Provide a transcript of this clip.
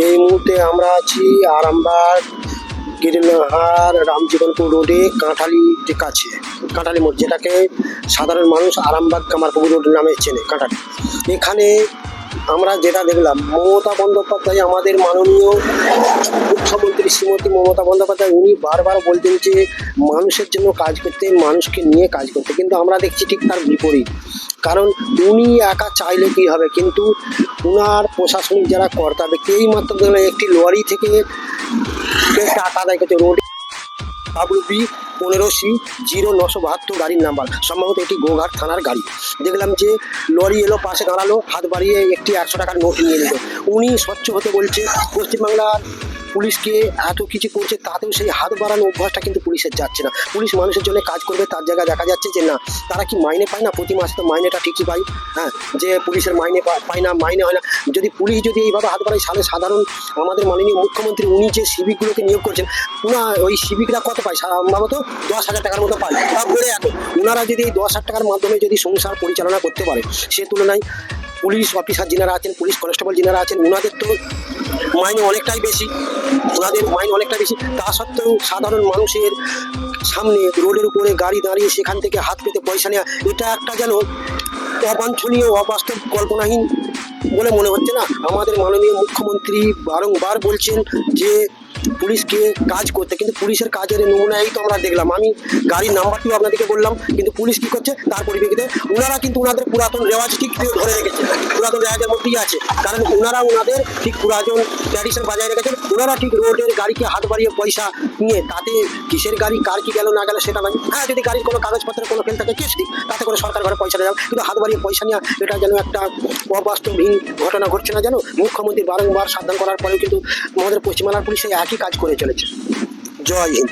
এই মুহূর্তে আমরা আছি আরামবাগ গিরিনাহার রামজীবনপুর রোডে কাঁঠালির কাছে, কাঁঠালি মোড়, যেটাকে সাধারণ মানুষ আরামবাগ কামারপুকুর রোড নামে চেনে, কাঁঠালি। এখানে আমরা যেটা দেখলাম, মমতা বন্দ্যোপাধ্যায়, আমাদের মাননীয় মুখ্যমন্ত্রী শ্রীমতী মমতা বন্দ্যোপাধ্যায়, উনি বারবার বলতেন যে মানুষের জন্য কাজ করতে, মানুষকে নিয়ে কাজ করতে, কিন্তু আমরা দেখছি ঠিক তার বিপরীত। কারণ উনি একা চাইলে কী হবে, কিন্তু উনার প্রশাসনিক যারা কর্তা ব্যক্তি, এই মাত্র দেখলাম একটি লরি থেকে টাকা আদায় করছে রোডে, WB 15C0972 গাড়ির নাম্বার, সম্ভবত এটি গোঘাট থানার গাড়ি। দেখলাম যে লরি এলো, পাশে দাঁড়ালো, হাত বাড়িয়ে একটি 100 টাকার নোট নিয়ে নিল। উনি স্বচ্ছ হতে বলছে, পশ্চিমবাংলার পুলিশকে এত কিছু করছে, তাতেও সেই হাত বাড়ানো অভ্যাসটা কিন্তু পুলিশের যাচ্ছে না। পুলিশ মানুষের জন্য কাজ করবে, তার জায়গায় দেখা যাচ্ছে যে না, তারা কি মাইনে পায় না? প্রতি মাসে তো মাইনেটা ঠিকই পাই, হ্যাঁ, যে পুলিশের মাইনে পায় না, মাইনে হয় না। যদি পুলিশ যদি এইভাবে হাত বাড়ায়, সালে সাধারণ আমাদের মাননীয় মুখ্যমন্ত্রী উনি যে সিভিকগুলোকে নিয়োগ করছেন, ওই সিভিকরা কত পায়? সম্ভবত 10,000 টাকার মতো পায়। তারপরে এখন ওনারা যদি এই 10,000 টাকার মাধ্যমে যদি সংসার পরিচালনা করতে পারে, সে তুলনায় পুলিশ অফিসার যিনারা আছেন, পুলিশ কনস্টেবল যিনারা আছেন, ওনাদের তো মাইনে অনেকটাই বেশি, তা সত্ত্বেও সাধারণ মানুষের সামনে রোডের উপরে গাড়ি দাঁড়িয়ে সেখান থেকে হাত পেতে পয়সা নেওয়া, এটা একটা যেন অবাঞ্ছনীয়, অবাস্তব, কল্পনাহীন বলে মনে হচ্ছে না? আমাদের মাননীয় মুখ্যমন্ত্রী বারংবার বলছেন যে পুলিশকে কাজ করতে, কিন্তু পুলিশের কাজের নমুনা এই তো আমরা দেখলাম। আমি গাড়ির নাম্বারটিও আপনাদেরকে বললাম, কিন্তু পুলিশ কী করছে তার পরিপ্রেক্ষিতে ওনারা কিন্তু ওনাদের পুরাতন রেওয়াজ ঠিক ধরে রেখেছে, পুরাতন রেওয়াজের মধ্যেই আছে। কারণ ওনারা ওনাদের ঠিক পুরাতন ট্র্যাডিশন বজায় রেখেছেন। ওনারা ঠিক রোডের গাড়িকে হাত বাড়িয়ে পয়সা নিয়ে, তাতে কিসের গাড়ি কার কি গেল না গেল সেটা নয়। হ্যাঁ, যদি গাড়ির কোনো কাগজপত্রের কোনো ফেল থাকে কেস দিক, তাতে করে সরকার ঘরে পয়সা দেওয়া, কিন্তু হাত বাড়িয়ে পয়সা নেওয়া, এটা যেন একটা অবাস্তবহীন ঘটনা ঘটছে না যেন? মুখ্যমন্ত্রী বারংবার সাবধান করার পরেও কিন্তু আমাদের পশ্চিমবাংলার পুলিশ একই কাজ করে চলেছে। জয় হিন্দ।